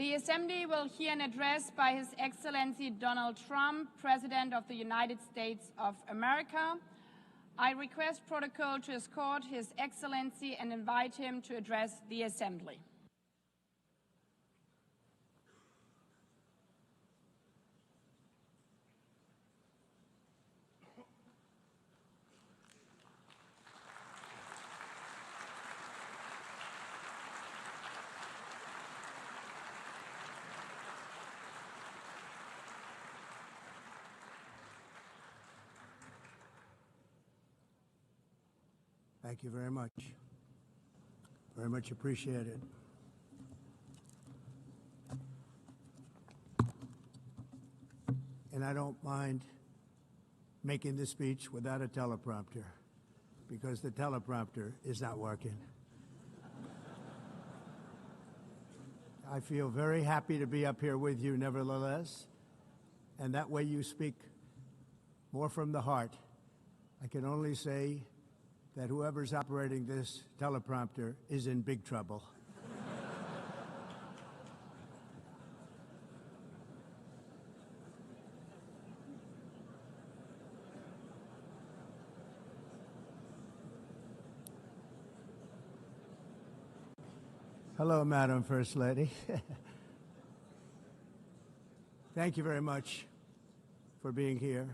The Assembly will hear an address by His Excellency Donald Trump, President of the United States of America. I request protocol to escort His Excellency and invite him to address the Assembly. Thank you very much. Very much appreciated. And I don't mind making this speech without a teleprompter, because the teleprompter is not working. I feel very happy to be up here with you nevertheless, and that way you speak more from the heart. I can only say that whoever's operating this teleprompter is in big trouble. Hello, Madam First Lady. Thank you very much for being here.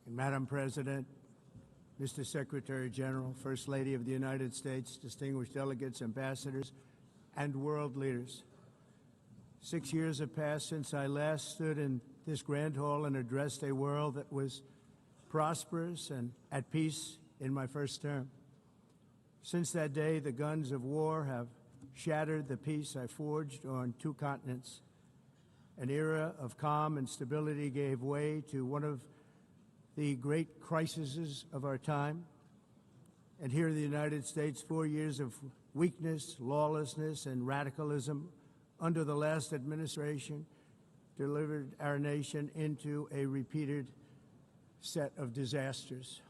And Madam President, Mr. Secretary General, First Lady of the United States, distinguished delegates, ambassadors, and world leaders. 6 years have passed since I last stood in this grand hall and addressed a world that was prosperous and at peace in my first term. Since that day, the guns of war have shattered the peace I forged on 2 continents. An era of calm and stability gave way to one of the great crises of our time. And here in the United States, 4 years of weakness, lawlessness, and radicalism under the last administration delivered our nation into a repeated set of disasters.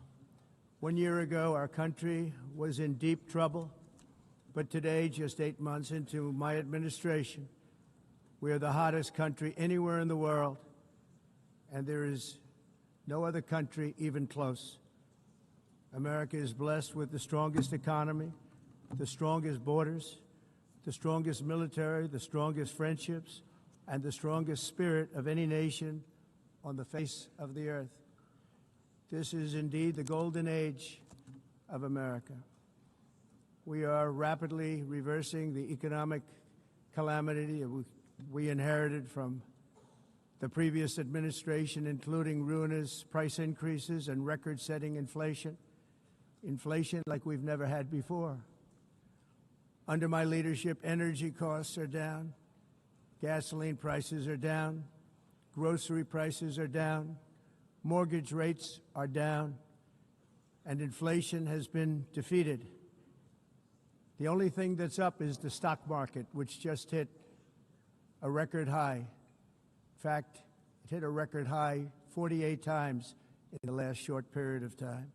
1 year ago, our country was in deep trouble, but today, just 8 months into my administration, we are the hottest country anywhere in the world, and there is no other country even close. America is blessed with the strongest economy, the strongest borders, the strongest military, the strongest friendships, and the strongest spirit of any nation on the face of the earth. This is indeed the golden age of America. We are rapidly reversing the economic calamity we inherited from the previous administration, including ruinous price increases and record-setting inflation like we've never had before. Under my leadership, energy costs are down, gasoline prices are down, grocery prices are down, mortgage rates are down, and inflation has been defeated. The only thing that's up is the stock market, which just hit a record high. In fact, it hit a record high 48 times in the last short period of time.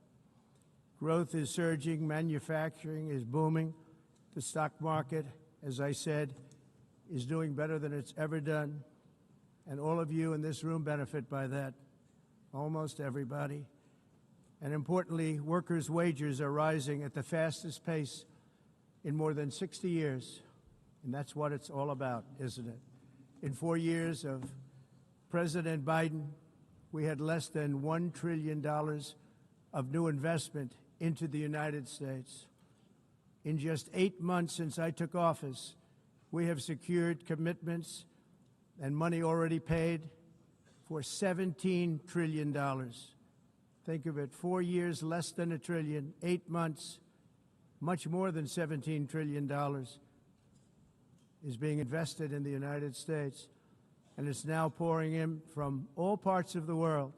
Growth is surging, manufacturing is booming. The stock market, as I said, is doing better than it's ever done. And all of you in this room benefit by that, almost everybody. And importantly, workers' wages are rising at the fastest pace in more than 60 years. And that's what it's all about, isn't it? In 4 years of President Biden, we had less than $1 trillion of new investment into the United States. In just 8 months since I took office, we have secured commitments and money already paid for $17 trillion. Think of it, 4 years, less than $1 trillion, 8 months, much more than $17 trillion is being invested in the United States, and it's now pouring in from all parts of the world.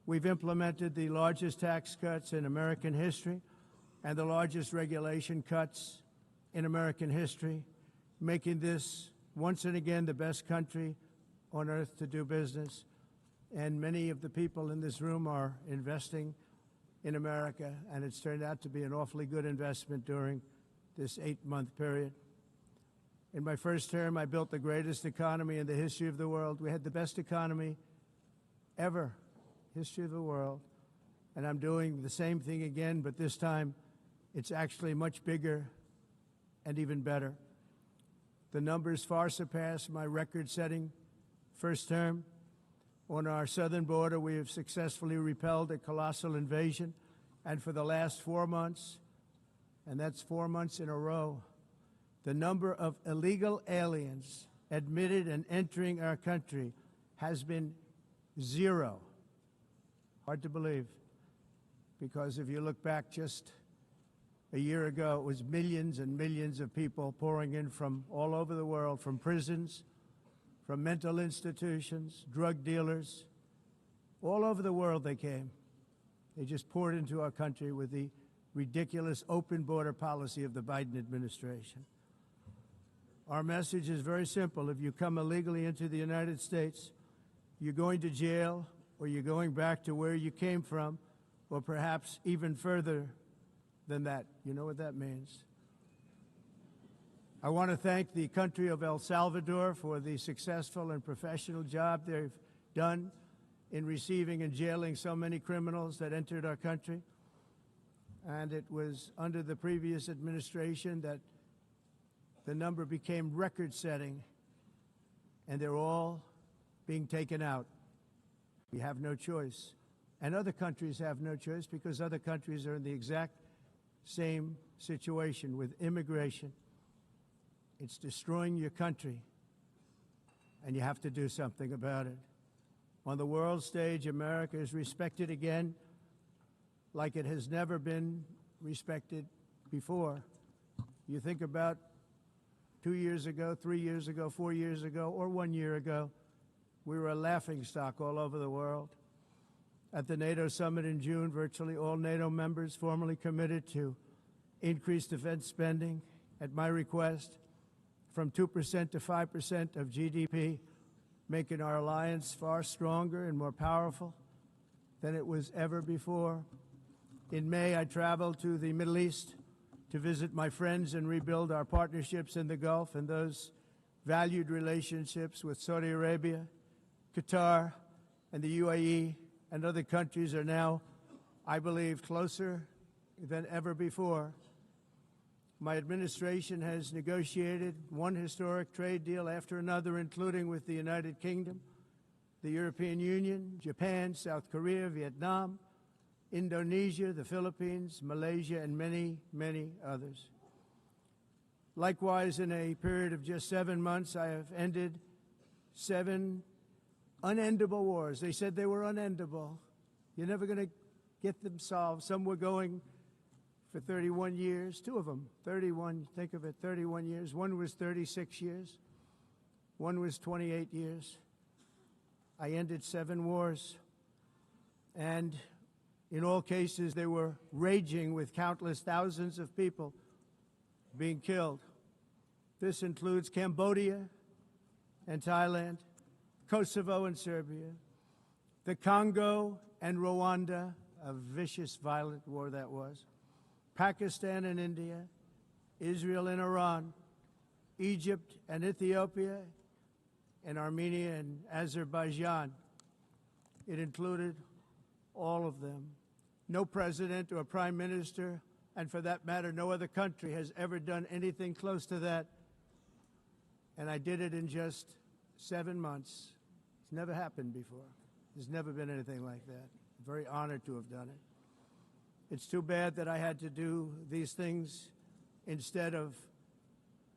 We've implemented the largest tax cuts in American history and the largest regulation cuts in American history, making this once and again the best country on earth to do business. And many of the people in this room are investing in America, and it's turned out to be an awfully good investment during this 8-month period. In my first term, I built the greatest economy in the history of the world. We had the best economy ever, history of the world. And I'm doing the same thing again, but this time it's actually much bigger and even better. The numbers far surpass my record-setting first term. On our southern border, we have successfully repelled a colossal invasion, and for the last 4 months, and that's 4 months in a row, the number of illegal aliens admitted and entering our country has been 0. Hard to believe, because if you look back just a year ago, it was millions and millions of people pouring in from all over the world, from prisons, from mental institutions, drug dealers. All over the world they came. They just poured into our country with the ridiculous open border policy of the Biden administration. Our message is very simple. If you come illegally into the United States, you're going to jail, or you're going back to where you came from, or perhaps even further than that. You know what that means. I want to thank the country of El Salvador for the successful and professional job they've done in receiving and jailing so many criminals that entered our country. And it was under the previous administration that the number became record-setting, and they're all being taken out. We have no choice. And other countries have no choice, because other countries are in the exact same situation with immigration. It's destroying your country, and you have to do something about it. On the world stage, America is respected again like it has never been respected before. You think about 2 years ago, 3 years ago, 4 years ago, or 1 year ago, we were a laughingstock all over the world. At the NATO summit in June, virtually all NATO members formally committed to increase defense spending at my request from 2% to 5% of GDP, making our alliance far stronger and more powerful than it was ever before. In May, I traveled to the Middle East to visit my friends and rebuild our partnerships in the Gulf and those valued relationships with Saudi Arabia, Qatar, and the UAE, and other countries are now, I believe, closer than ever before. My administration has negotiated one historic trade deal after another, including with the United Kingdom, the European Union, Japan, South Korea, Vietnam, Indonesia, the Philippines, Malaysia, and many, many others. Likewise, in a period of just 7 months, I have ended 7 unendable wars. They said they were unendable. You're never going to get them solved. Some were going for 31 years, 2 of them, 31, think of it, 31 years. One was 36 years. One was 28 years. I ended 7 wars. And in all cases, they were raging with countless thousands of people being killed. This includes Cambodia and Thailand, Kosovo and Serbia, the Congo and Rwanda, a vicious, violent war that was, Pakistan and India, Israel and Iran, Egypt and Ethiopia, and Armenia and Azerbaijan. It included all of them. No president or prime minister, and for that matter, no other country has ever done anything close to that. And I did it in just 7 months. It's never happened before. There's never been anything like that. I'm very honored to have done it. It's too bad that I had to do these things instead of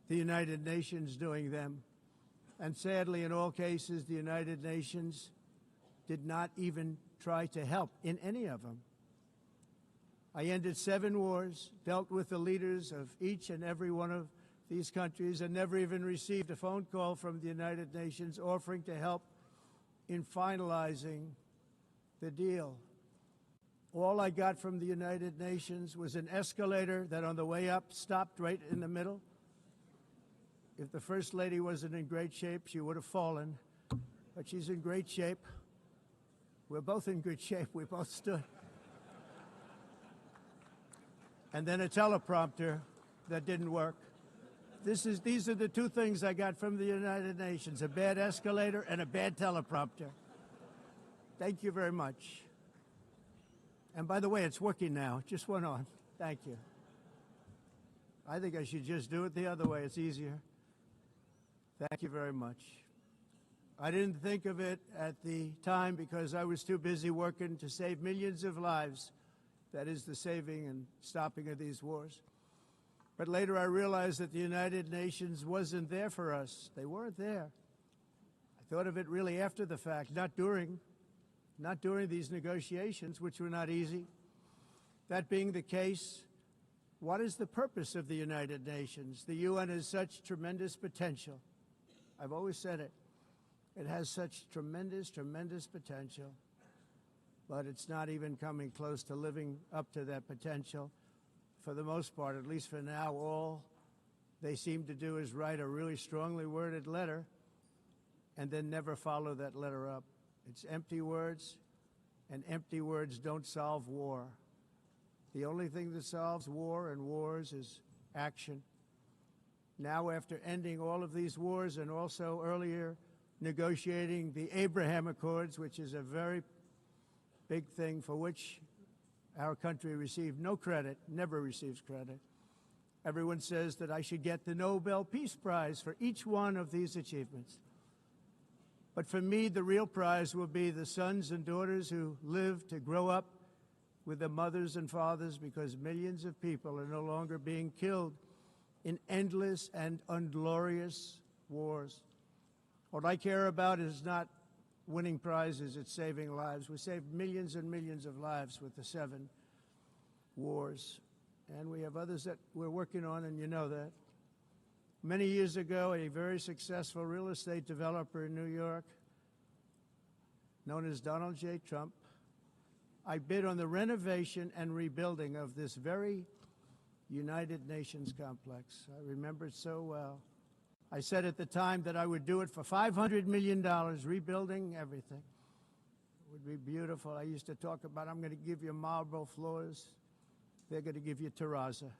the United Nations doing them. And sadly, in all cases, the United Nations did not even try to help in any of them. I ended 7 wars, dealt with the leaders of each and every one of these countries, and never even received a phone call from the United Nations offering to help in finalizing the deal. All I got from the United Nations was an escalator that on the way up stopped right in the middle. If the First Lady wasn't in great shape, she would have fallen, but she's in great shape. We're both in good shape. We both stood. And then a teleprompter that didn't work. These are the two things I got from the United Nations, a bad escalator and a bad teleprompter. Thank you very much. And by the way, it's working now. It just went on. Thank you. I think I should just do it the other way. It's easier. Thank you very much. I didn't think of it at the time because I was too busy working to save millions of lives. That is the saving and stopping of these wars. But later I realized that the United Nations wasn't there for us. They weren't there. I thought of it really after the fact, not during these negotiations, which were not easy. That being the case, what is the purpose of the United Nations? The UN has such tremendous potential. I've always said it. It has such tremendous, tremendous potential, but it's not even coming close to living up to that potential. For the most part, at least for now, all they seem to do is write a really strongly worded letter and then never follow that letter up. It's empty words, and empty words don't solve war. The only thing that solves war and wars is action. Now, after ending all of these wars and also earlier negotiating the Abraham Accords, which is a very big thing for which our country received no credit, never receives credit. Everyone says that I should get the Nobel Peace Prize for each one of these achievements. But for me, the real prize will be the sons and daughters who live to grow up with their mothers and fathers, because millions of people are no longer being killed in endless and unglorious wars. What I care about is not winning prizes, it's saving lives. We saved millions and millions of lives with the 7 wars. And we have others that we're working on, and you know that. Many years ago, a very successful real estate developer in New York, known as Donald J. Trump, I bid on the renovation and rebuilding of this very United Nations complex. I remember it so well. I said at the time that I would do it for $500 million, rebuilding everything. It would be beautiful. I used to talk about, I'm going to give you marble floors. They're going to give you terrazzo.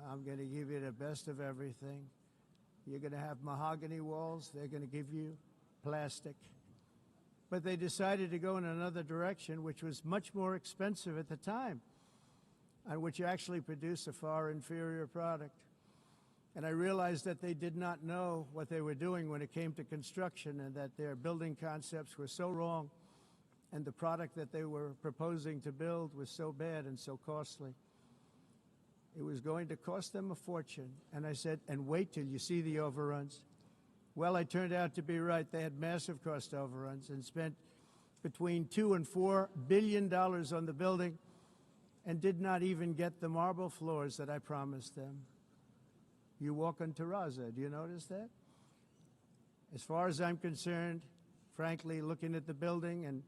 I'm going to give you the best of everything. You're going to have mahogany walls. They're going to give you plastic. But they decided to go in another direction, which was much more expensive at the time, and which actually produced a far inferior product. And I realized that they did not know what they were doing when it came to construction, and that their building concepts were so wrong, and the product that they were proposing to build was so bad and so costly. It was going to cost them a fortune. And I said, and wait till you see the overruns. Well, I turned out to be right. They had massive cost overruns and spent between $2 and $4 billion on the building and did not even get the marble floors that I promised them. You walk on terrazzo. Do you notice that? As far as I'm concerned, frankly, looking at the building and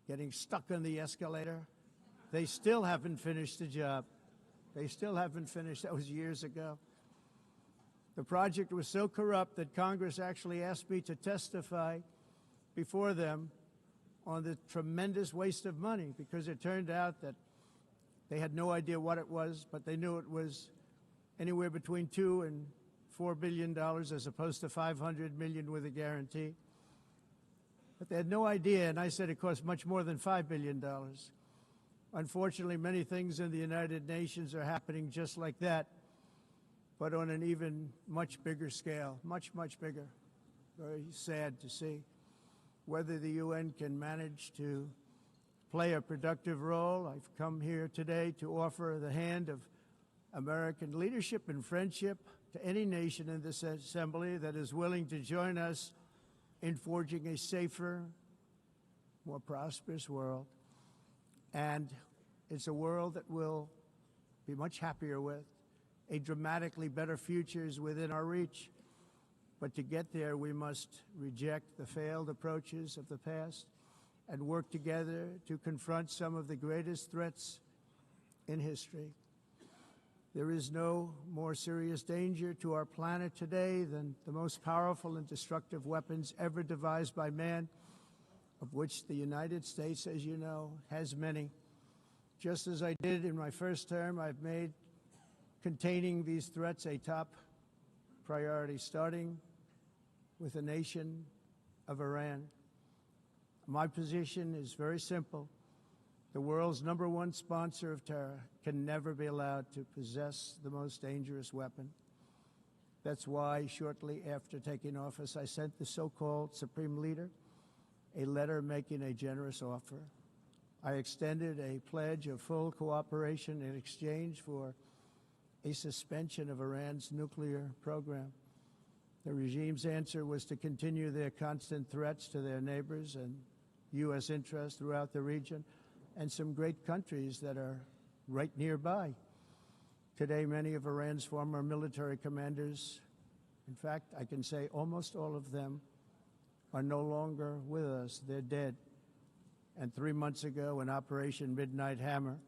getting stuck on the escalator, they still haven't finished the job. They still haven't finished. That was years ago. The project was so corrupt that Congress actually asked me to testify before them on the tremendous waste of money, because it turned out that they had no idea what it was, but they knew it was anywhere between $2 and $4 billion as opposed to $500 million with a guarantee. But they had no idea, and I said it cost much more than $5 billion. Unfortunately, many things in the United Nations are happening just like that, but on an even much bigger scale, much, much bigger. Very sad to see. Whether the UN can manage to play a productive role, I've come here today to offer the hand of American leadership and friendship to any nation in this assembly that is willing to join us in forging a safer, more prosperous world. And it's a world that we'll be much happier with. A dramatically better future is within our reach. But to get there, we must reject the failed approaches of the past and work together to confront some of the greatest threats in history. There is no more serious danger to our planet today than the most powerful and destructive weapons ever devised by man, of which the United States, as you know, has many. Just as I did in my first term, I've made containing these threats a top priority, starting with the nation of Iran. My position is very simple. The world's #1 sponsor of terror can never be allowed to possess the most dangerous weapon. That's why, shortly after taking office, I sent the so-called Supreme Leader a letter making a generous offer. I extended a pledge of full cooperation in exchange for a suspension of Iran's nuclear program. The regime's answer was to continue their constant threats to their neighbors and U.S. interests throughout the region and some great countries that are right nearby. Today, many of Iran's former military commanders, in fact, I can say almost all of them, are no longer with us. They're dead. And 3 months ago, in Operation Midnight Hammer,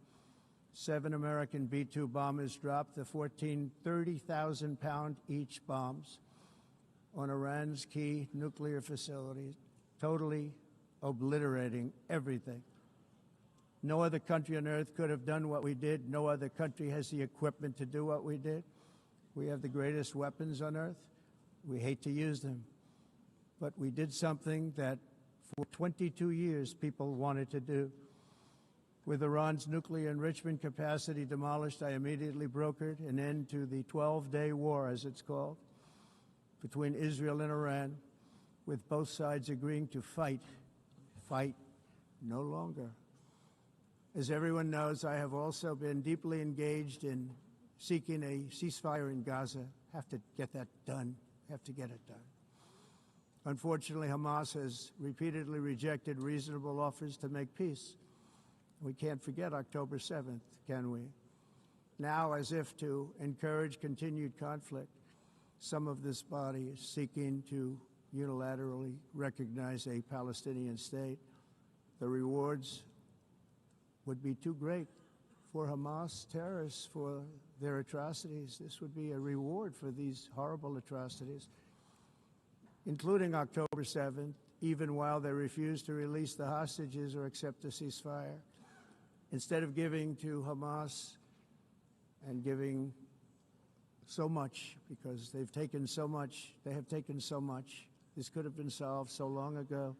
7 American B-2 bombers dropped the 14 30,000-pound each bombs on Iran's key nuclear facilities, totally obliterating everything. No other country on earth could have done what we did. No other country has the equipment to do what we did. We have the greatest weapons on earth. We hate to use them. But we did something that for 22 years people wanted to do. With Iran's nuclear enrichment capacity demolished, I immediately brokered an end to the 12-day war, as it's called, between Israel and Iran, with both sides agreeing to fight no longer. As everyone knows, I have also been deeply engaged in seeking a ceasefire in Gaza. Have to get that done. Have to get it done. Unfortunately, Hamas has repeatedly rejected reasonable offers to make peace. We can't forget October 7th, can we? Now, as if to encourage continued conflict, some of this body is seeking to unilaterally recognize a Palestinian state. The rewards would be too great for Hamas terrorists for their atrocities. This would be a reward for these horrible atrocities, including October 7th, even while they refuse to release the hostages or accept a ceasefire. Instead of giving to Hamas and giving so much, because they've taken so much, this could have been solved so long ago.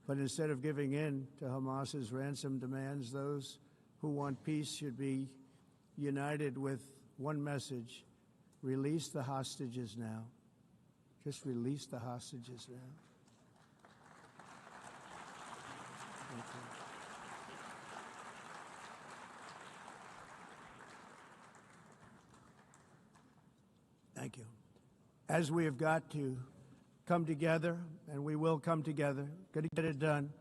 But instead of giving in to Hamas's ransom demands, those who want peace should be united with one message: release the hostages now. Just release the hostages now. Thank you. Thank you. As we have got to come together, and we will come together, got to get it done.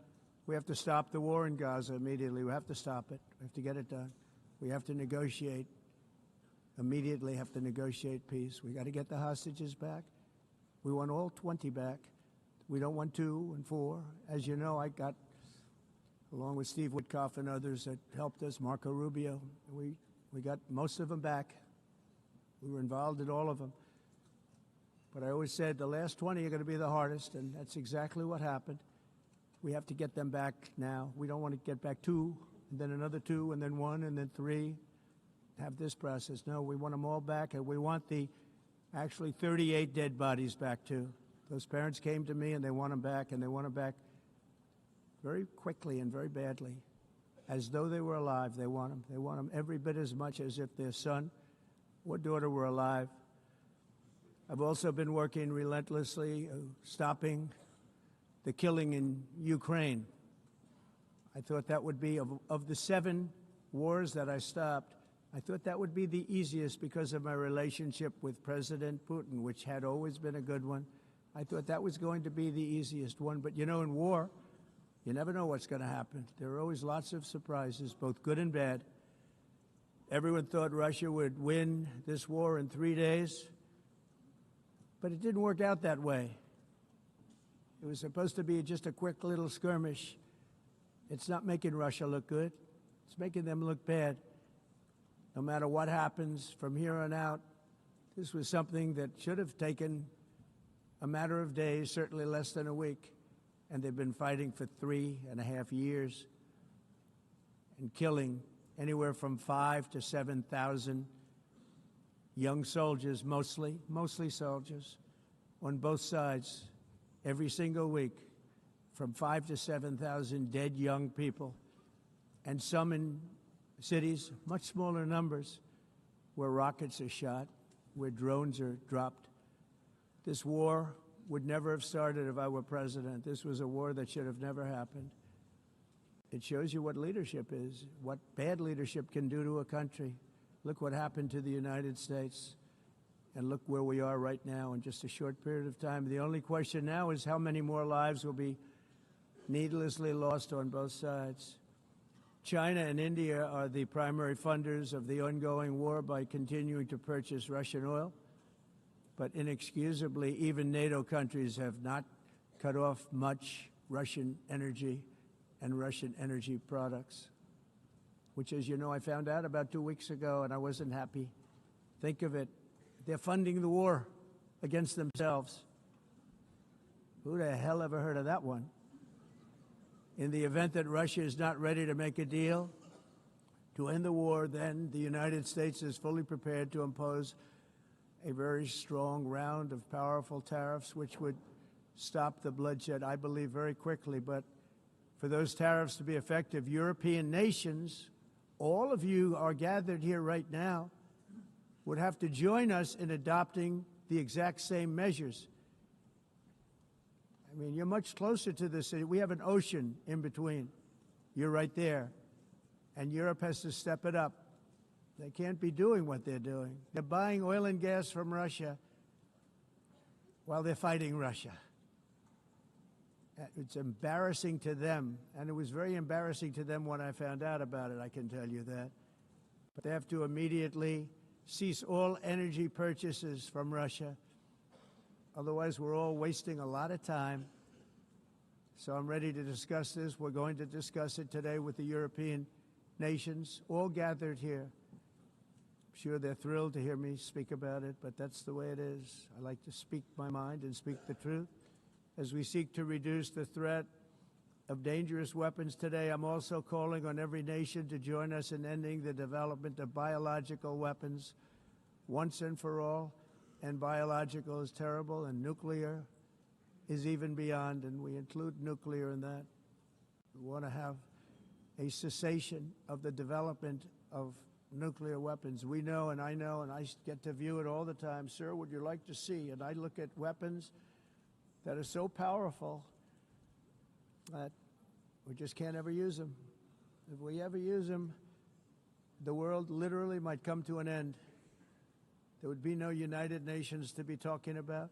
We have to stop the war in Gaza immediately. We have to stop it. We have to get it done. We have to negotiate, immediately have to negotiate peace. We got to get the hostages back. We want all 20 back. We don't want 2 and 4. As you know, I got, along with Steve Witkoff and others that helped us, Marco Rubio, we got most of them back. We were involved in all of them. But I always said the last 20 are going to be the hardest, and that's exactly what happened. We have to get them back now. We don't want to get back 2, and then another 2, and then 1, and then 3. Have this process. No, we want them all back, and we want the actually 38 dead bodies back too. Those parents came to me, and they want them back, and they want them back very quickly and very badly. As though they were alive, they want them. They want them every bit as much as if their son or daughter were alive. I've also been working relentlessly, stopping the killing in Ukraine. I thought that would be, of the 7 wars that I stopped, I thought that would be the easiest because of my relationship with President Putin, which had always been a good one. I thought that was going to be the easiest one. But, you know, in war, you never know what's going to happen. There are always lots of surprises, both good and bad. Everyone thought Russia would win this war in 3 days, but it didn't work out that way. It was supposed to be just a quick little skirmish. It's not making Russia look good. It's making them look bad. No matter what happens from here on out, this was something that should have taken a matter of days, certainly less than a week. And they've been fighting for 3.5 years and killing anywhere from 5,000 to 7,000 young soldiers, mostly soldiers, on both sides every single week, from 5,000 to 7,000 dead young people, and some in cities, much smaller numbers, where rockets are shot, where drones are dropped. This war would never have started if I were president. This was a war that should have never happened. It shows you what leadership is, what bad leadership can do to a country. Look what happened to the United States, and look where we are right now in just a short period of time. The only question now is how many more lives will be needlessly lost on both sides. China and India are the primary funders of the ongoing war by continuing to purchase Russian oil. But inexcusably, even NATO countries have not cut off much Russian energy and Russian energy products, which, as you know, I found out about 2 weeks ago, and I wasn't happy. Think of it. They're funding the war against themselves. Who the hell ever heard of that one? In the event that Russia is not ready to make a deal to end the war, then the United States is fully prepared to impose a very strong round of powerful tariffs, which would stop the bloodshed, I believe, very quickly. But for those tariffs to be effective, European nations, all of you are gathered here right now, would have to join us in adopting the exact same measures. I mean, you're much closer to the city. We have an ocean in between. You're right there. And Europe has to step it up. They can't be doing what they're doing. They're buying oil and gas from Russia while they're fighting Russia. It's embarrassing to them, and it was very embarrassing to them when I found out about it, I can tell you that. But they have to immediately cease all energy purchases from Russia. Otherwise, we're all wasting a lot of time. So I'm ready to discuss this. We're going to discuss it today with the European nations, all gathered here. I'm sure they're thrilled to hear me speak about it, but that's the way it is. I like to speak my mind and speak the truth. As we seek to reduce the threat of dangerous weapons today, I'm also calling on every nation to join us in ending the development of biological weapons once and for all. And biological is terrible, and nuclear is even beyond, and we include nuclear in that. We want to have a cessation of the development of nuclear weapons. We know, and I get to view it all the time. Sir, would you like to see? And I look at weapons that are so powerful that we just can't ever use them. If we ever use them, the world literally might come to an end. There would be no United Nations to be talking about.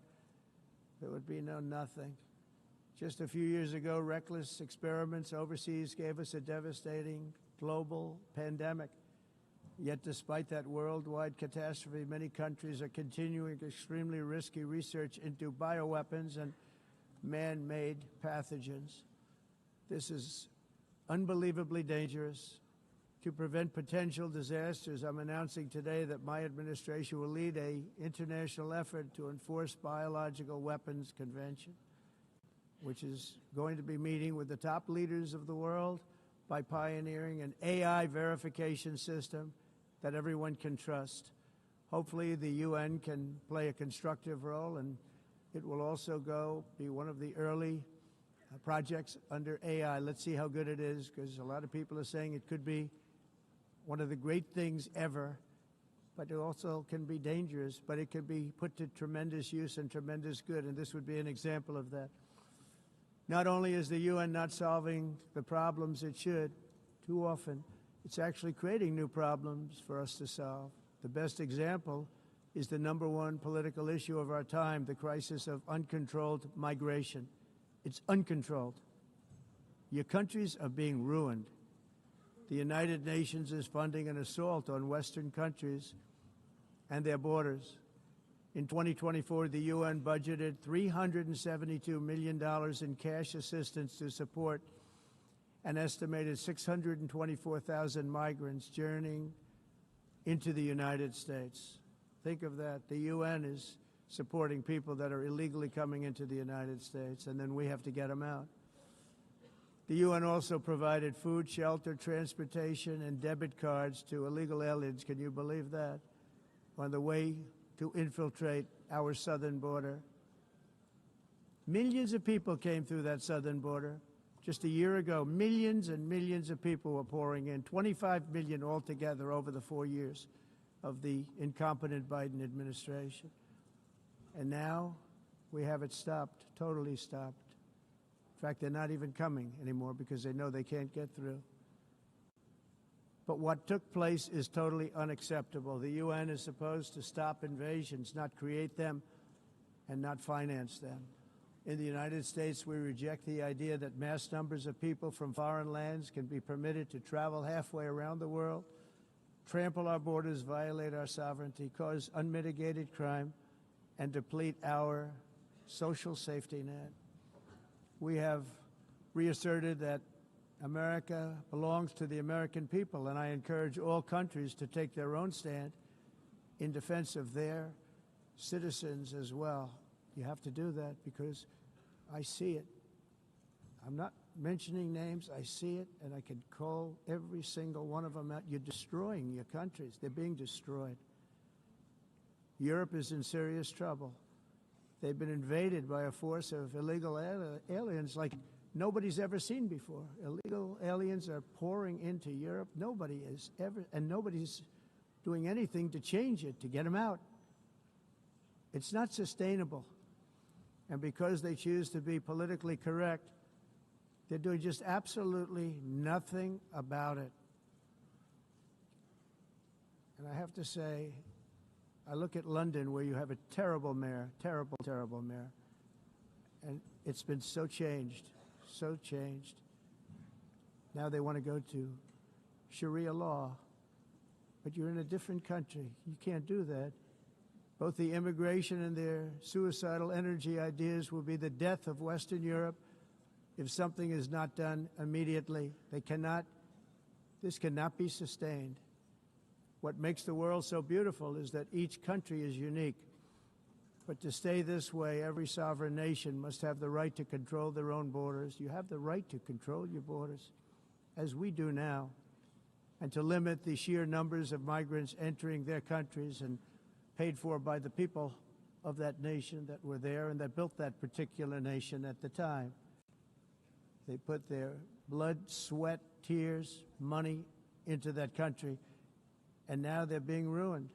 There would be no nothing. Just a few years ago, reckless experiments overseas gave us a devastating global pandemic. Yet despite that worldwide catastrophe, many countries are continuing extremely risky research into bioweapons and man-made pathogens. This is unbelievably dangerous. To prevent potential disasters, I'm announcing today that my administration will lead an international effort to enforce biological weapons convention, which is going to be meeting with the top leaders of the world by pioneering an AI verification system that everyone can trust. Hopefully the UN can play a constructive role, and it will also be one of the early projects under AI. Let's see how good it is, because a lot of people are saying it could be one of the great things ever, but it also can be dangerous, but it can be put to tremendous use and tremendous good, and this would be an example of that. Not only is the UN not solving the problems it should, too often, it's actually creating new problems for us to solve. The best example is the number one political issue of our time, the crisis of uncontrolled migration. It's uncontrolled. Your countries are being ruined. The United Nations is funding an assault on Western countries and their borders. In 2024, the UN budgeted $372 million in cash assistance to support an estimated 624,000 migrants journeying into the United States. Think of that. The UN is supporting people that are illegally coming into the United States, and then we have to get them out. The UN also provided food, shelter, transportation, and debit cards to illegal aliens. Can you believe that? On the way to infiltrate our southern border. Millions of people came through that southern border. Just a year ago, millions and millions of people were pouring in, 25 million altogether over the 4 years of the incompetent Biden administration. And now we have it stopped, totally stopped. In fact, they're not even coming anymore because they know they can't get through. But what took place is totally unacceptable. The UN is supposed to stop invasions, not create them and not finance them. In the United States, we reject the idea that mass numbers of people from foreign lands can be permitted to travel halfway around the world, trample our borders, violate our sovereignty, cause unmitigated crime, and deplete our social safety net. We have reasserted that America belongs to the American people, and I encourage all countries to take their own stand in defense of their citizens as well. You have to do that because I see it. I'm not mentioning names. I see it, and I can call every single one of them out. You're destroying your countries. They're being destroyed. Europe is in serious trouble. They've been invaded by a force of illegal aliens like nobody's ever seen before. Illegal aliens are pouring into Europe. Nobody is ever, and nobody's doing anything to change it, to get them out. It's not sustainable. And because they choose to be politically correct, they're doing just absolutely nothing about it. And I have to say, I look at London where you have a terrible mayor, terrible, terrible mayor. And it's been so changed, so changed. Now they want to go to Sharia law. But you're in a different country. You can't do that. Both the immigration and their suicidal energy ideas will be the death of Western Europe if something is not done immediately. This cannot be sustained. What makes the world so beautiful is that each country is unique. But to stay this way, every sovereign nation must have the right to control their own borders. You have the right to control your borders, as we do now, and to limit the sheer numbers of migrants entering their countries and paid for by the people of that nation that were there and that built that particular nation at the time. They put their blood, sweat, tears, money into that country, and now they're being ruined.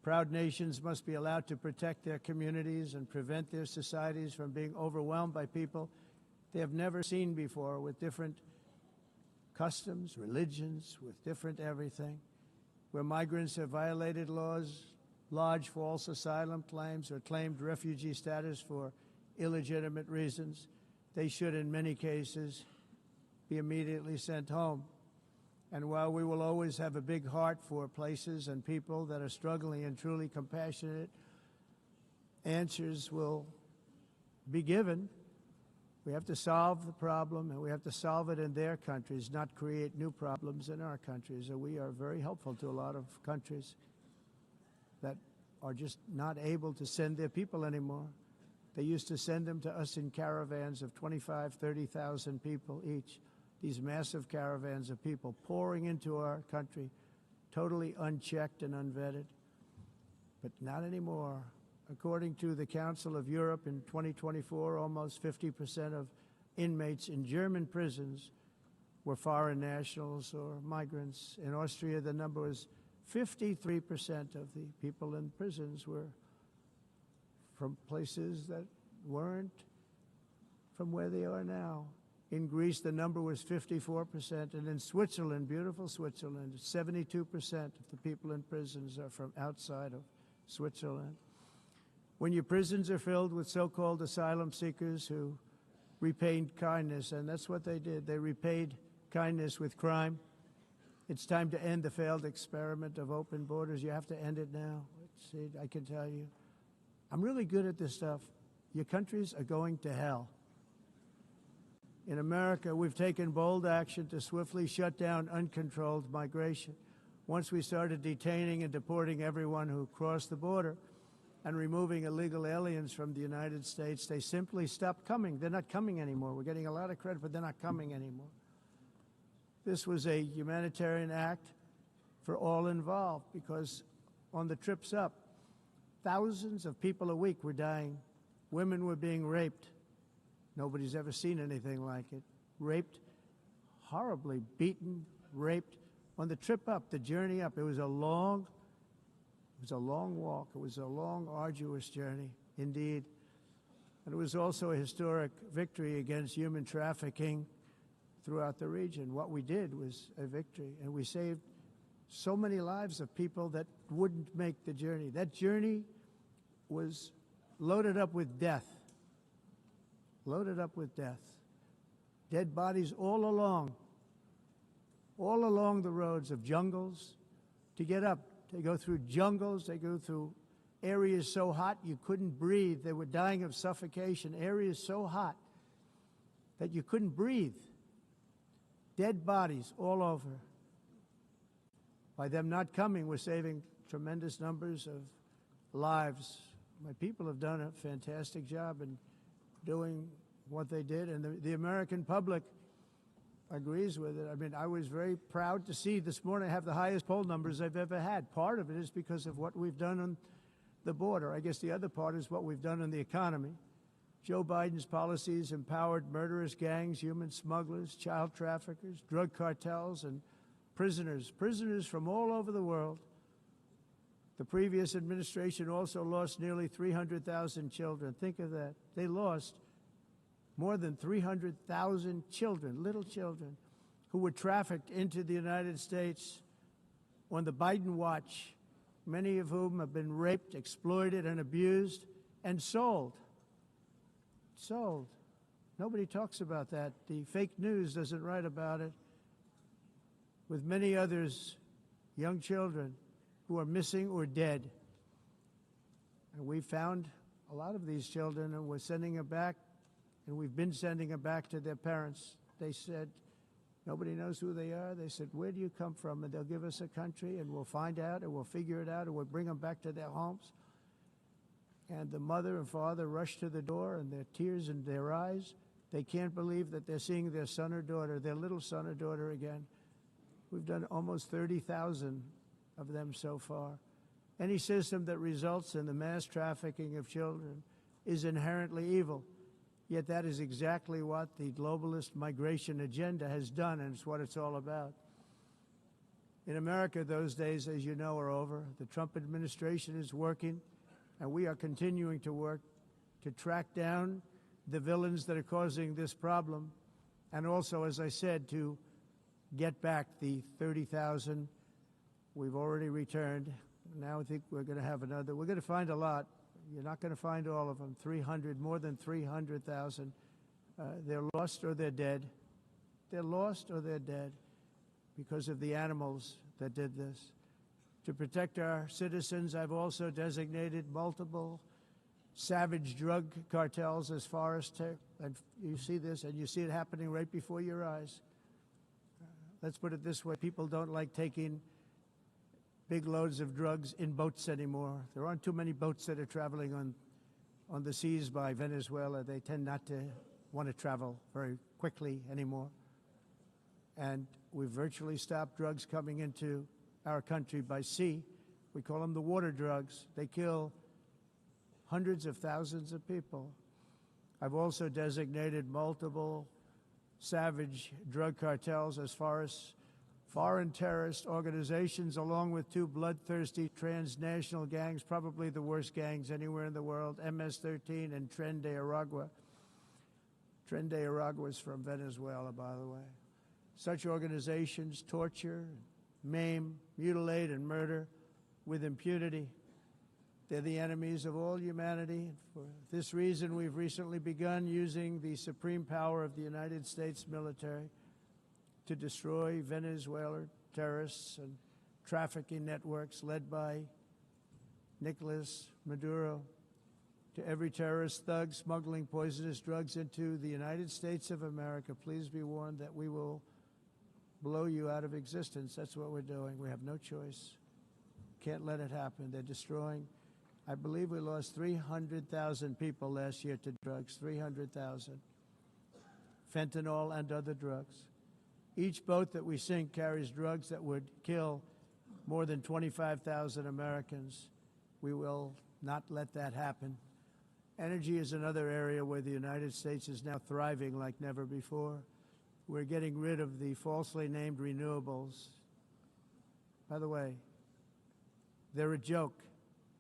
Proud nations must be allowed to protect their communities and prevent their societies from being overwhelmed by people they have never seen before, with different customs, religions, with different everything. Where migrants have violated laws, lodged false asylum claims, or claimed refugee status for illegitimate reasons, they should, in many cases, be immediately sent home. And while we will always have a big heart for places and people that are struggling and truly compassionate, answers will be given. We have to solve the problem, and we have to solve it in their countries, not create new problems in our countries. And we are very helpful to a lot of countries that are just not able to send their people anymore. They used to send them to us in caravans of 25, 30,000 people each. These massive caravans of people pouring into our country, totally unchecked and unvetted. But not anymore. According to the Council of Europe in 2024, almost 50% of inmates in German prisons were foreign nationals or migrants. In Austria, the number was 53% of the people in prisons were from places that weren't from where they are now. In Greece, the number was 54%, and in Switzerland, beautiful Switzerland, 72% of the people in prisons are from outside of Switzerland. When your prisons are filled with so-called asylum seekers who repaid kindness, and that's what they did, they repaid kindness with crime, it's time to end the failed experiment of open borders. You have to end it now. I can tell you. I'm really good at this stuff. Your countries are going to hell. In America, we've taken bold action to swiftly shut down uncontrolled migration. Once we started detaining and deporting everyone who crossed the border, and removing illegal aliens from the United States, they simply stopped coming. They're not coming anymore. We're getting a lot of credit, but they're not coming anymore. This was a humanitarian act for all involved, because on the trips up, thousands of people a week were dying. Women were being raped. Nobody's ever seen anything like it. Raped, horribly beaten, raped. On the trip up, the journey up, it was a long walk. It was a long, arduous journey, indeed. And it was also a historic victory against human trafficking throughout the region. What we did was a victory, and we saved so many lives of people that wouldn't make the journey. That journey was loaded up with death. Loaded up with death. Dead bodies all along the roads of jungles to get up. They go through jungles, they go through areas so hot you couldn't breathe. They were dying of suffocation, areas so hot that you couldn't breathe. Dead bodies all over. By them not coming, we're saving tremendous numbers of lives. My people have done a fantastic job in doing what they did, and the American public agrees with it. I mean, I was very proud to see this morning I have the highest poll numbers I've ever had. Part of it is because of what we've done on the border. I guess the other part is what we've done on the economy. Joe Biden's policies empowered murderous gangs, human smugglers, child traffickers, drug cartels, and prisoners from all over the world. The previous administration also lost nearly 300,000 children. Think of that. They lost more than 300,000 children, little children, who were trafficked into the United States on the Biden watch, many of whom have been raped, exploited, and abused, and sold. Sold. Nobody talks about that. The fake news doesn't write about it. With many others, young children who are missing or dead. And we found a lot of these children, and we're sending them back, and we've been sending them back to their parents. They said, nobody knows who they are. They said, where do you come from? And they'll give us a country, and we'll find out, and we'll figure it out, and we'll bring them back to their homes. And the mother and father rush to the door, and their tears in their eyes. They can't believe that they're seeing their son or daughter, their little son or daughter again. We've done almost 30,000 of them so far. Any system that results in the mass trafficking of children is inherently evil. Yet that is exactly what the globalist migration agenda has done, and it's what it's all about. In America, those days, as you know, are over. The Trump administration is working, and we are continuing to work to track down the villains that are causing this problem, and also, as I said, to get back the 30,000 we've already returned. Now I think we're going to have another. We're going to find a lot. You're not going to find all of them. 300, more than 300,000. They're lost or they're dead. They're lost or they're dead because of the animals that did this. To protect our citizens, I've also designated multiple savage drug cartels as far as and you see this, and you see it happening right before your eyes. Let's put it this way. People don't like taking big loads of drugs in boats anymore. There aren't too many boats that are traveling on the seas by Venezuela. They tend not to want to travel very quickly anymore. And we've virtually stopped drugs coming into our country by sea. We call them the water drugs. They kill hundreds of thousands of people. I've also designated multiple savage drug cartels as far as foreign terrorist organizations, along with two bloodthirsty transnational gangs, probably the worst gangs anywhere in the world, MS-13 and Tren de Aragua. Tren de Aragua is from Venezuela, by the way. Such organizations torture, maim, mutilate, and murder with impunity. They're the enemies of all humanity. For this reason, we've recently begun using the supreme power of the United States military to destroy Venezuelan terrorists and trafficking networks led by Nicolas Maduro. To every terrorist thug smuggling poisonous drugs into the United States of America, please be warned that we will blow you out of existence. That's what we're doing. We have no choice. Can't let it happen. They're destroying I believe we lost 300,000 people last year to drugs, 300,000. Fentanyl and other drugs. Each boat that we sink carries drugs that would kill more than 25,000 Americans. We will not let that happen. Energy is another area where the United States is now thriving like never before. We're getting rid of the falsely named renewables. By the way, they're a joke.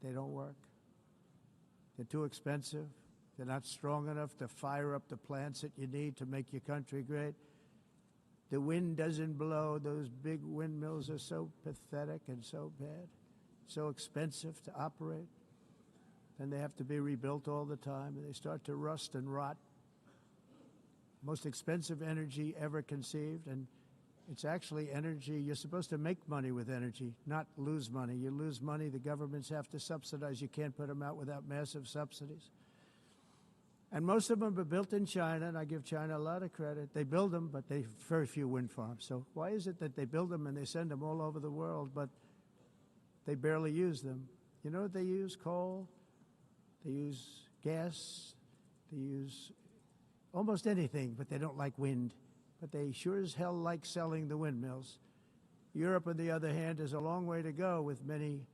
They don't work. They're too expensive. They're not strong enough to fire up the plants that you need to make your country great. The wind doesn't blow. Those big windmills are so pathetic and so bad, so expensive to operate. And they have to be rebuilt all the time, and they start to rust and rot. Most expensive energy ever conceived, and it's actually energy. You're supposed to make money with energy, not lose money. You lose money, the governments have to subsidize. You can't put them out without massive subsidies. And most of them are built in China, and I give China a lot of credit. They build them, but they very few wind farms. So why is it that they build them and they send them all over the world, but they barely use them? You know what they use? Coal. They use gas. They use almost anything, but they don't like wind. But they sure as hell like selling the windmills. Europe, on the other hand, has a long way to go, with many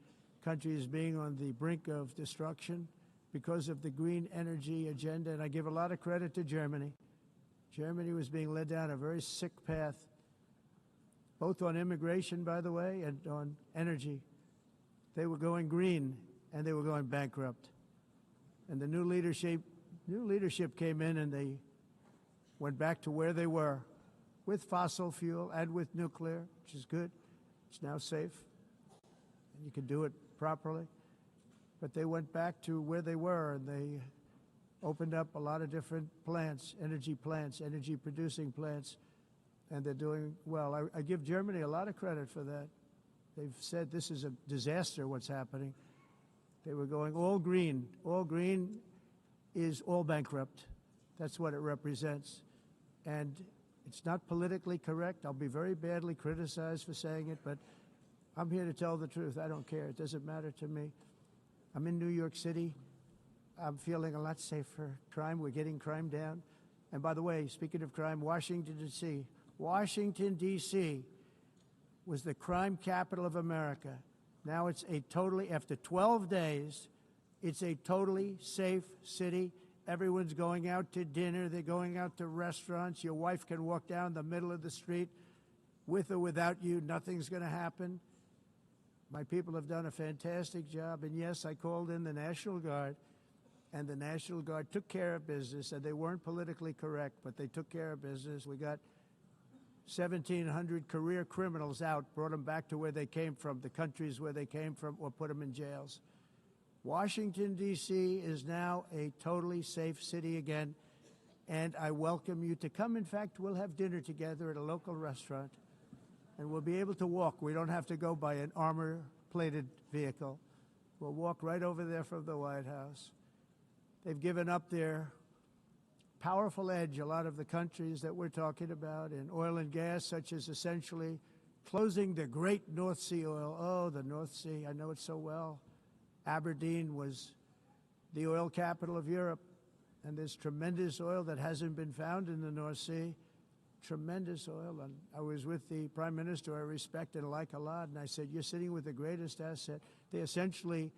countries being on the brink of destruction because of the green energy agenda. And I give a lot of credit to Germany. Germany was being led down a very sick path, both on immigration, by the way, and on energy. They were going green, and they were going bankrupt. And the new leadership came in, and they went back to where they were, with fossil fuel and with nuclear, which is good. It's now safe, and you can do it properly. But they went back to where they were, and they opened up a lot of different plants, energy-producing plants, and they're doing well. I give Germany a lot of credit for that. They've said this is a disaster, what's happening. They were going all green. All green is all bankrupt. That's what it represents. And it's not politically correct. I'll be very badly criticized for saying it, but I'm here to tell the truth. I don't care. It doesn't matter to me. I'm in New York City. I'm feeling a lot safer. Crime, we're getting crime down. And by the way, speaking of crime, Washington, D.C. was the crime capital of America. Now it's after 12 days, it's a totally safe city. Everyone's going out to dinner. They're going out to restaurants. Your wife can walk down the middle of the street with or without you. Nothing's going to happen. My people have done a fantastic job. And yes, I called in the National Guard, and the National Guard took care of business, and they weren't politically correct, but they took care of business. We got 1,700 career criminals out, brought them back to where they came from, the countries where they came from, or put them in jails. Washington, D.C. is now a totally safe city again, and I welcome you to come. In fact, we'll have dinner together at a local restaurant, and we'll be able to walk. We don't have to go by an armor-plated vehicle. We'll walk right over there from the White House. They've given up their powerful edge, a lot of the countries that we're talking about, in oil and gas, such as essentially closing the great North Sea oil. Oh, the North Sea, I know it so well. Aberdeen was the oil capital of Europe, and there's tremendous oil that hasn't been found in the North Sea. Tremendous oil. And I was with the Prime Minister I respect and like a lot, and I said, you're sitting with the greatest asset. They essentially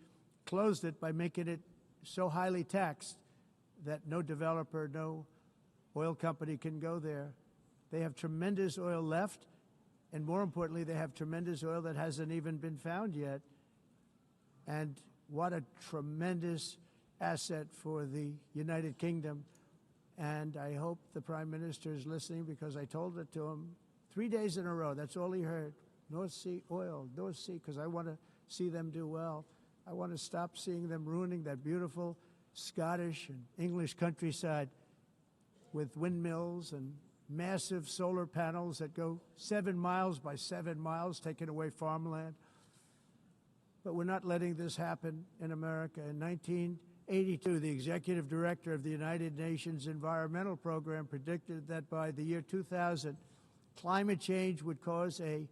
closed it by making it so highly taxed that no developer, no oil company can go there. They have tremendous oil left, and more importantly, they have tremendous oil that hasn't even been found yet. And what a tremendous asset for the United Kingdom. And I hope the Prime Minister is listening, because I told it to him 3 days in a row. That's all he heard. North Sea oil, North Sea, because I want to see them do well. I want to stop seeing them ruining that beautiful Scottish and English countryside with windmills and massive solar panels that go 7 miles by 7 miles, taking away farmland. But we're not letting this happen in America. In 1982, the executive director of the United Nations Environmental Program predicted that by the year 2000, climate change would cause a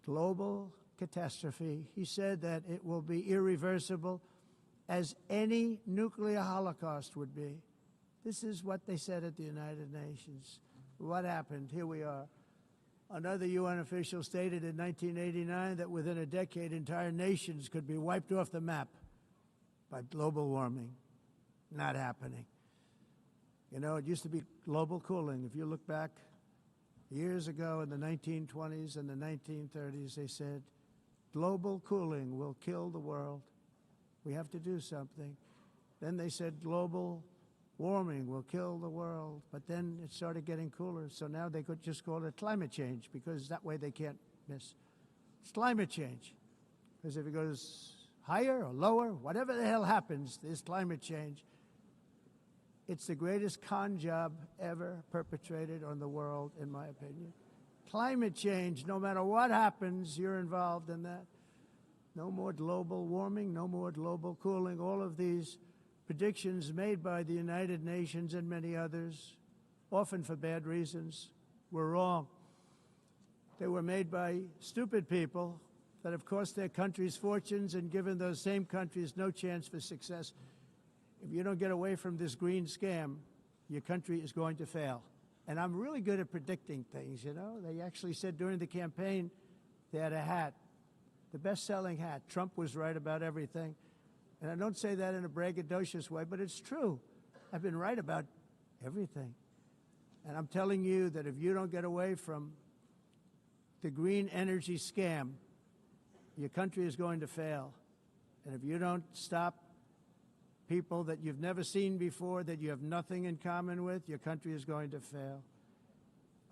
global catastrophe. He said that it will be irreversible, as any nuclear holocaust would be. This is what they said at the United Nations. What happened? Here we are. Another UN official stated in 1989 that within a decade, entire nations could be wiped off the map by global warming. Not happening. You know, it used to be global cooling. If you look back years ago in the 1920s and the 1930s, they said, global cooling will kill the world. We have to do something. Then they said global warming will kill the world. But then it started getting cooler, so now they could just call it climate change, because that way they can't miss. It's climate change. Because if it goes higher or lower, whatever the hell happens, there's climate change. It's the greatest con job ever perpetrated on the world, in my opinion. Climate change, no matter what happens, you're involved in that. No more global warming, no more global cooling. All of these predictions made by the United Nations and many others, often for bad reasons, were wrong. They were made by stupid people that have cost their countries fortunes and given those same countries no chance for success. If you don't get away from this green scam, your country is going to fail. And I'm really good at predicting things, you know. They actually said during the campaign they had a hat, the best-selling hat. Trump was right about everything. And I don't say that in a braggadocious way, but it's true. I've been right about everything. And I'm telling you that if you don't get away from the green energy scam, your country is going to fail. And if you don't stop people that you've never seen before, that you have nothing in common with, your country is going to fail.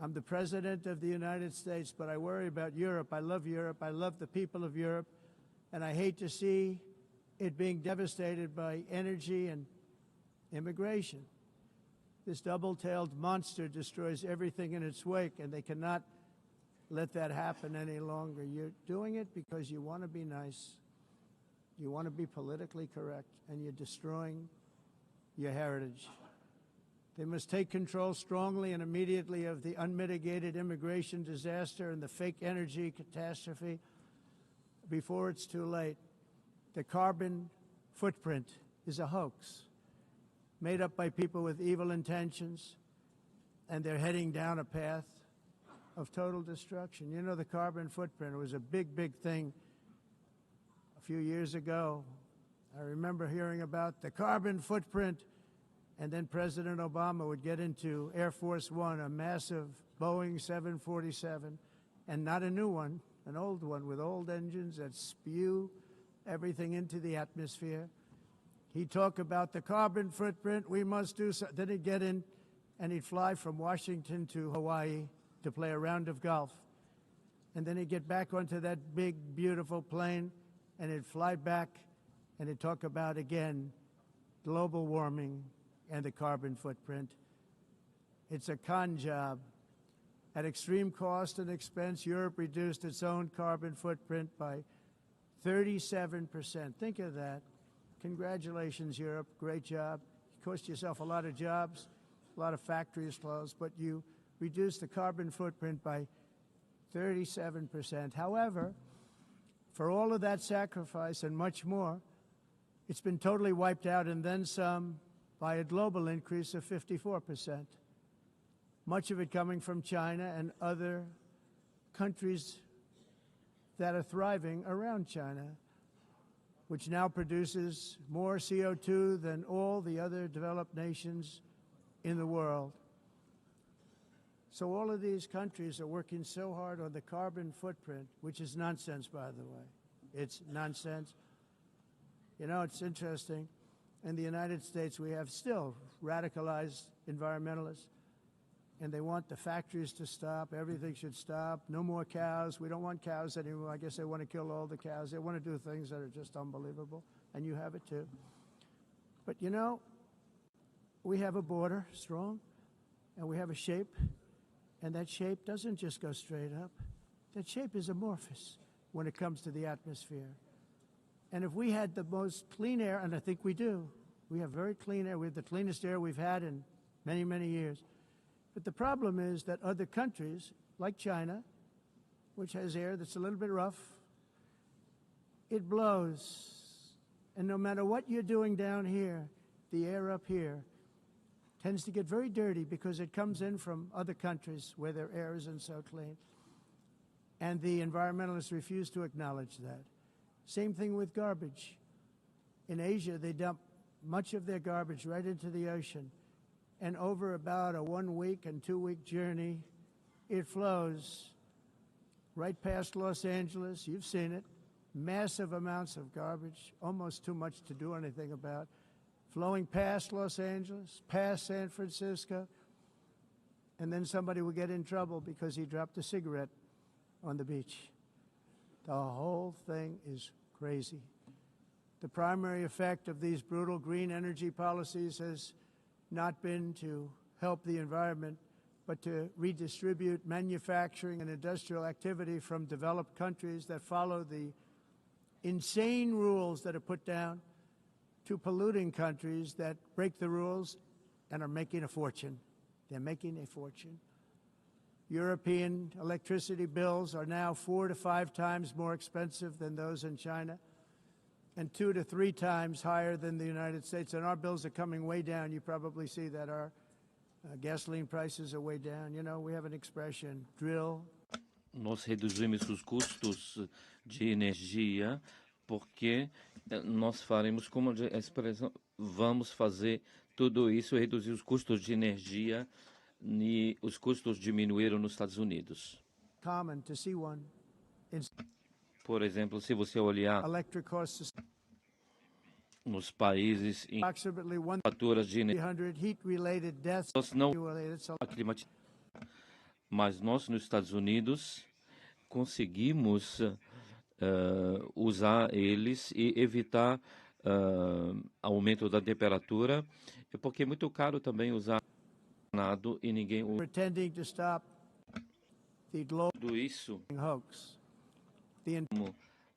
I'm the President of the United States, but I worry about Europe. I love Europe. I love the people of Europe. And I hate to see it being devastated by energy and immigration. This double-tailed monster destroys everything in its wake, and they cannot let that happen any longer. You're doing it because you want to be nice. You want to be politically correct, and you're destroying your heritage. They must take control strongly and immediately of the unmitigated immigration disaster and the fake energy catastrophe before it's too late. The carbon footprint is a hoax made up by people with evil intentions, and they're heading down a path of total destruction. You know, the carbon footprint was a big, big thing a few years ago. I remember hearing about the carbon footprint, and then President Obama would get into Air Force One, a massive Boeing 747, and not a new one, an old one with old engines that spew everything into the atmosphere. He'd talk about the carbon footprint, we must do so. Then he'd get in and he'd fly from Washington to Hawaii to play a round of golf. And then he'd get back onto that big, beautiful plane and he'd fly back and he'd talk about, again, global warming and the carbon footprint. It's a con job. At extreme cost and expense, Europe reduced its own carbon footprint by 37%. Think of that. Congratulations, Europe. Great job. You cost yourself a lot of jobs, a lot of factories closed, but you reduced the carbon footprint by 37%. However, for all of that sacrifice and much more, it's been totally wiped out and then some by a global increase of 54%. Much of it coming from China and other countries that are thriving around China, which now produces more CO2 than all the other developed nations in the world. So all of these countries are working so hard on the carbon footprint, which is nonsense, by the way. It's nonsense. You know, it's interesting. In the United States, we have still radicalized environmentalists, and they want the factories to stop. Everything should stop. No more cows. We don't want cows anymore. I guess they want to kill all the cows. They want to do things that are just unbelievable, and you have it too. But, you know, we have a border, strong, and we have a shape, and that shape doesn't just go straight up. That shape is amorphous when it comes to the atmosphere. And if we had the most clean air, and I think we do, we have very clean air. We have the cleanest air we've had in many, many years. But the problem is that other countries, like China, which has air that's a little bit rough, it blows And no matter what you're doing down here, the air up here tends to get very dirty because it comes in from other countries where their air isn't so clean. And the environmentalists refuse to acknowledge that. Same thing with garbage. In Asia, they dump much of their garbage right into the ocean. And over about a 1 week and 2 week journey, it flows right past Los Angeles. You've seen it. Massive amounts of garbage, almost too much to do anything about, flowing past Los Angeles, past San Francisco, and then somebody will get in trouble because he dropped a cigarette on the beach. The whole thing is crazy. The primary effect of these brutal green energy policies has not been to help the environment, but to redistribute manufacturing and industrial activity from developed countries that follow the insane rules that are put down to polluting countries that break the rules and are making a fortune. They're making a fortune. European electricity bills are now 4 to 5 times more expensive than those in China, and 2 to 3 times higher than the United States. And our bills are coming way down. You probably see that our gasoline prices are way down. You know, we have an expression, drill. Nós reduzimos os custos de energia porque nós faremos, como a expressão, vamos fazer tudo isso, reduzir os custos de energia, e os custos diminuíram nos Estados Unidos. Common to see one. Por exemplo, se você olhar Electric costs nos países em approximately faturas de energia, 100 heat-related deaths. nós não aclimatizamos, mas nós nos Estados Unidos conseguimos usar eles e evitar aumento da temperatura, porque é muito caro também usar nada e ninguém usa. Pretending to stop the global Tudo isso hoax. The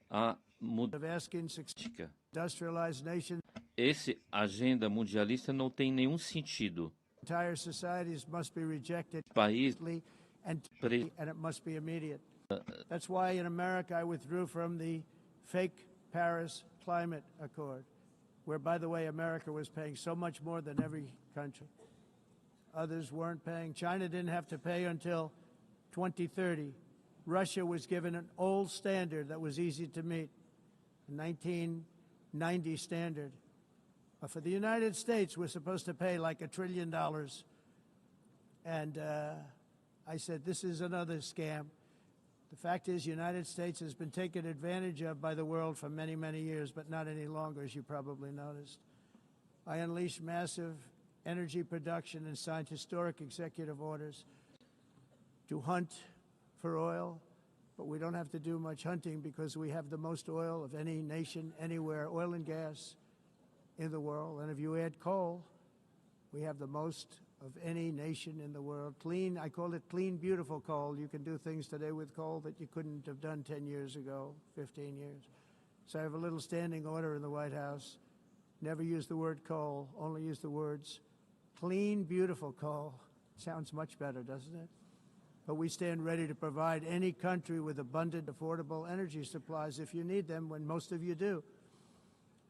a of asking mudança. industrialized nations, Esse agenda mundialista não tem nenhum sentido. entire societies must be rejected País and it must be immediate. That's why in America I withdrew from the fake Paris Climate Accord, where, by the way, America was paying so much more than every country. Others weren't paying. China didn't have to pay until 2030. Russia was given an old standard that was easy to meet, a 1990 standard. But for the United States, we're supposed to pay like $1 trillion. And I said, this is another scam. The fact is, the United States has been taken advantage of by the world for many, many years, but not any longer, as you probably noticed. I unleashed massive energy production and signed historic executive orders to hunt for oil, but we don't have to do much hunting because we have the most oil of any nation anywhere, oil and gas in the world. And if you add coal, we have the most of any nation in the world. Clean, I call it clean, beautiful coal. You can do things today with coal that you couldn't have done 10 years ago, 15 years. So I have a little standing order in the White House. Never use the word coal, only use the words clean, beautiful coal. Sounds much better, doesn't it? But we stand ready to provide any country with abundant, affordable energy supplies if you need them, when most of you do.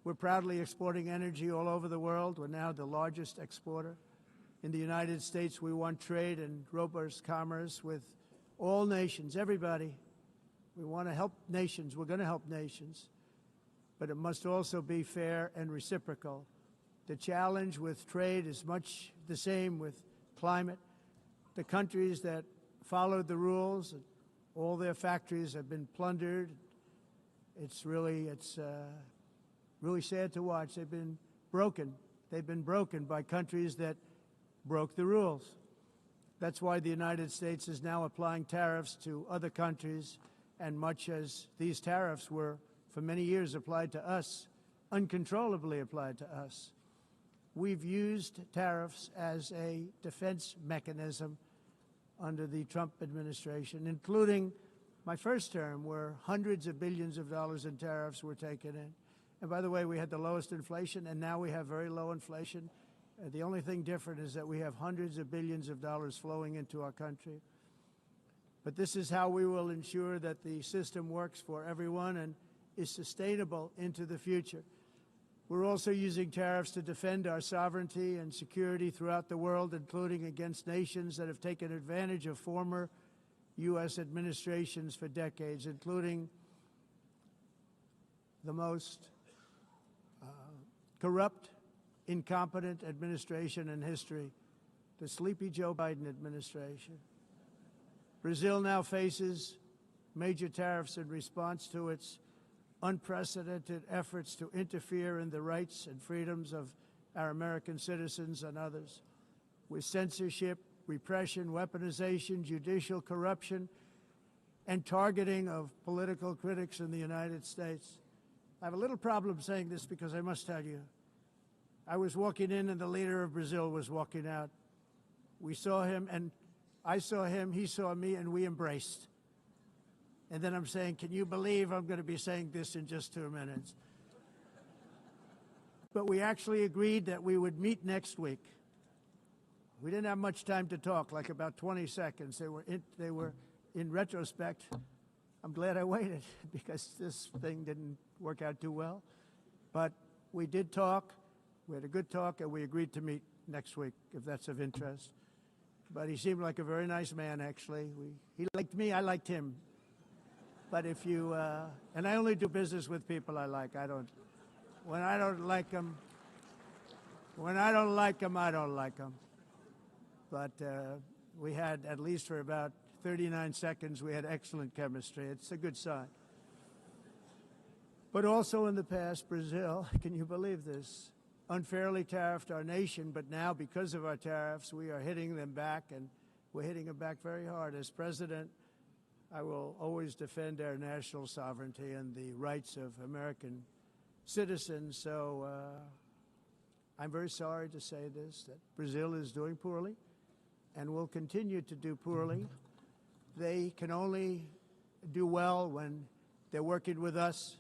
We're proudly exporting energy all over the world. We're now the largest exporter. In the United States, we want trade and robust commerce with all nations, everybody. We want to help nations. We're going to help nations. But it must also be fair and reciprocal. The challenge with trade is much the same with climate. The countries that followed the rules, all their factories have been plundered. It's really sad to watch. They've been broken. They've been broken by countries that broke the rules. That's why the United States is now applying tariffs to other countries, and much as these tariffs were for many years applied to us, uncontrollably applied to us. We've used tariffs as a defense mechanism under the Trump administration, including my first term, where hundreds of billions of dollars in tariffs were taken in. And by the way, we had the lowest inflation, and now we have very low inflation. The only thing different is that we have hundreds of billions of dollars flowing into our country. But this is how we will ensure that the system works for everyone and is sustainable into the future. We're also using tariffs to defend our sovereignty and security throughout the world, including against nations that have taken advantage of former U.S. administrations for decades, including the most corrupt, incompetent administration in history, the sleepy Joe Biden administration. Brazil now faces major tariffs in response to its unprecedented efforts to interfere in the rights and freedoms of our American citizens and others, with censorship, repression, weaponization, judicial corruption, and targeting of political critics in the United States. I have a little problem saying this because I must tell you, I was walking in and the leader of Brazil was walking out. We saw him and I saw him, he saw me, and we embraced. And then I'm saying, can you believe I'm going to be saying this in just 2 minutes? But we actually agreed that we would meet next week. We didn't have much time to talk, like about 20 seconds. They were in retrospect, I'm glad I waited because this thing didn't work out too well. But we did talk. We had a good talk, and we agreed to meet next week, if that's of interest. But he seemed like a very nice man, actually. He liked me, I liked him. But if you, and I only do business with people I like. When I don't like them, I don't like them. But we had, at least for about 39 seconds, we had excellent chemistry. It's a good sign. But also in the past, Brazil, can you believe this, unfairly tariffed our nation, but now because of our tariffs, we are hitting them back, and we're hitting them back very hard. As president, I will always defend our national sovereignty and the rights of American citizens. So I'm very sorry to say this, that Brazil is doing poorly and will continue to do poorly. They can only do well when they're working with us.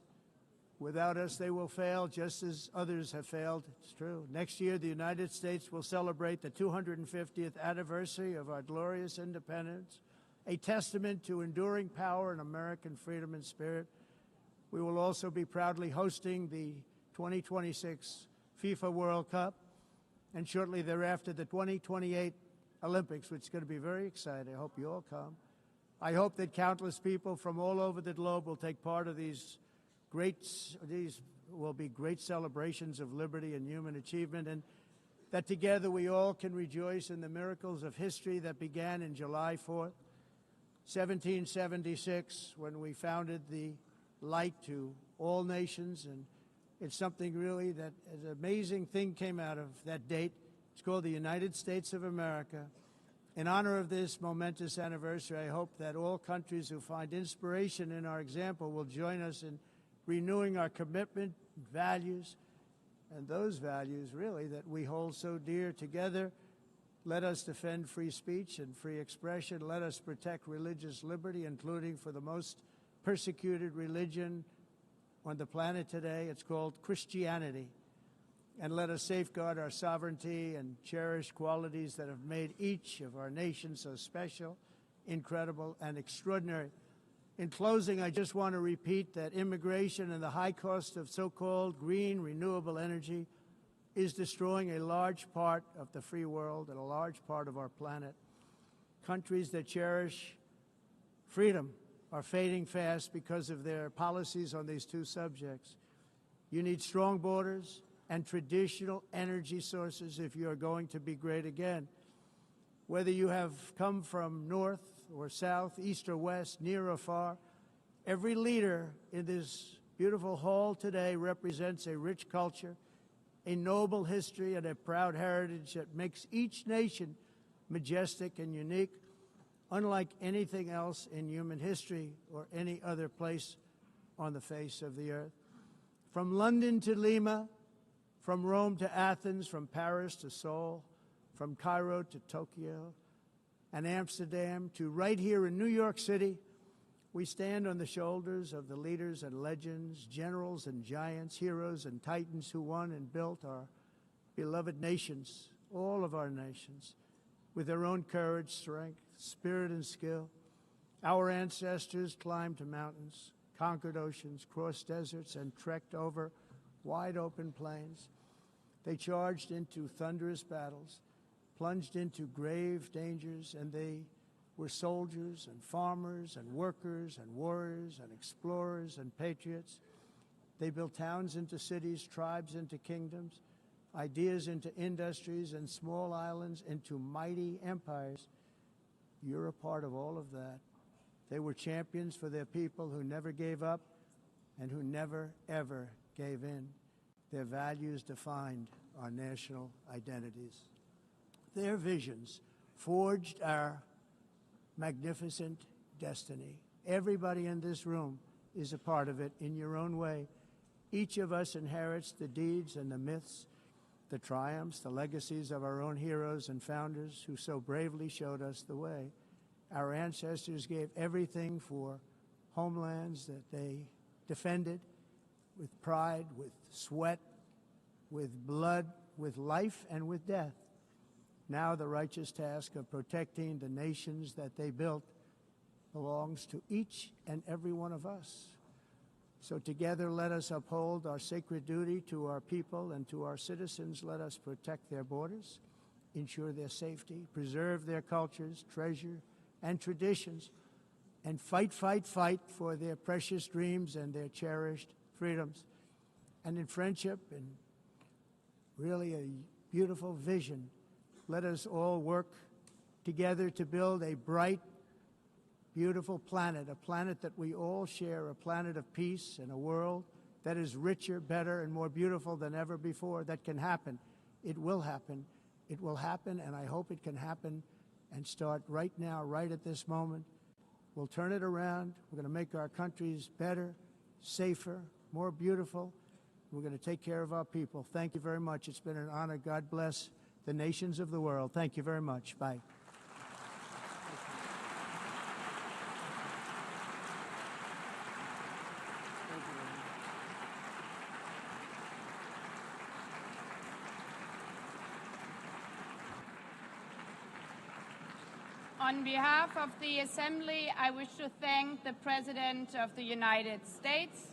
Without us, they will fail, just as others have failed. It's true. Next year, the United States will celebrate the 250th anniversary of our glorious independence, a testament to enduring power and American freedom and spirit. We will also be proudly hosting the 2026 FIFA World Cup, and shortly thereafter, the 2028 Olympics, which is going to be very exciting. I hope you all come. I hope that countless people from all over the globe will take part of these will be great celebrations of liberty and human achievement, and that together we all can rejoice in the miracles of history that began in July 4th, 1776, when we founded the light to all nations. And it's something really that an amazing thing came out of that date. It's called the United States of America. In honor of this momentous anniversary, I hope that all countries who find inspiration in our example will join us in renewing our commitment, values, and those values, really, that we hold so dear. Together, let us defend free speech and free expression. Let us protect religious liberty, including for the most persecuted religion on the planet today. It's called Christianity. And let us safeguard our sovereignty and cherish qualities that have made each of our nations so special, incredible, and extraordinary. In closing, I just want to repeat that immigration and the high cost of so-called green renewable energy is destroying a large part of the free world and a large part of our planet. Countries that cherish freedom are fading fast because of their policies on these two subjects. You need strong borders and traditional energy sources if you are going to be great again. Whether you have come from north or south, east or west, near or far, every leader in this beautiful hall today represents a rich culture, a noble history, and a proud heritage that makes each nation majestic and unique, unlike anything else in human history or any other place on the face of the earth. From London to Lima, from Rome to Athens, from Paris to Seoul, from Cairo to Tokyo and Amsterdam to right here in New York City, we stand on the shoulders of the leaders and legends, generals and giants, heroes and titans who won and built our beloved nations, all of our nations, with their own courage, strength, spirit, and skill. Our ancestors climbed mountains, conquered oceans, crossed deserts, and trekked over wide open plains. They charged into thunderous battles, plunged into grave dangers, and they were soldiers and farmers and workers and warriors and explorers and patriots. They built towns into cities, tribes into kingdoms, ideas into industries, and small islands into mighty empires. You're a part of all of that. They were champions for their people who never gave up and who never, ever gave in. Their values defined our national identities. Their visions forged our magnificent destiny. Everybody in this room is a part of it in your own way. Each of us inherits the deeds and the myths, the triumphs, the legacies of our own heroes and founders who so bravely showed us the way. Our ancestors gave everything for homelands that they defended with pride, with sweat, with blood, with life, and with death. Now the righteous task of protecting the nations that they built belongs to each and every one of us. So together let us uphold our sacred duty to our people and to our citizens. Let us protect their borders, ensure their safety, preserve their cultures, treasure, and traditions, and fight, fight, fight for their precious dreams and their cherished freedoms. And in friendship and really a beautiful vision, let us all work together to build a bright, beautiful planet, a planet that we all share, a planet of peace and a world that is richer, better, and more beautiful than ever before. That can happen. It will happen. It will happen, and I hope it can happen and start right now, right at this moment. We'll turn it around. We're going to make our countries better, safer, more beautiful. We're going to take care of our people. Thank you very much. It's been an honor. God bless the nations of the world. Thank you very much. Bye. On behalf of the Assembly, I wish to thank the President of the United States,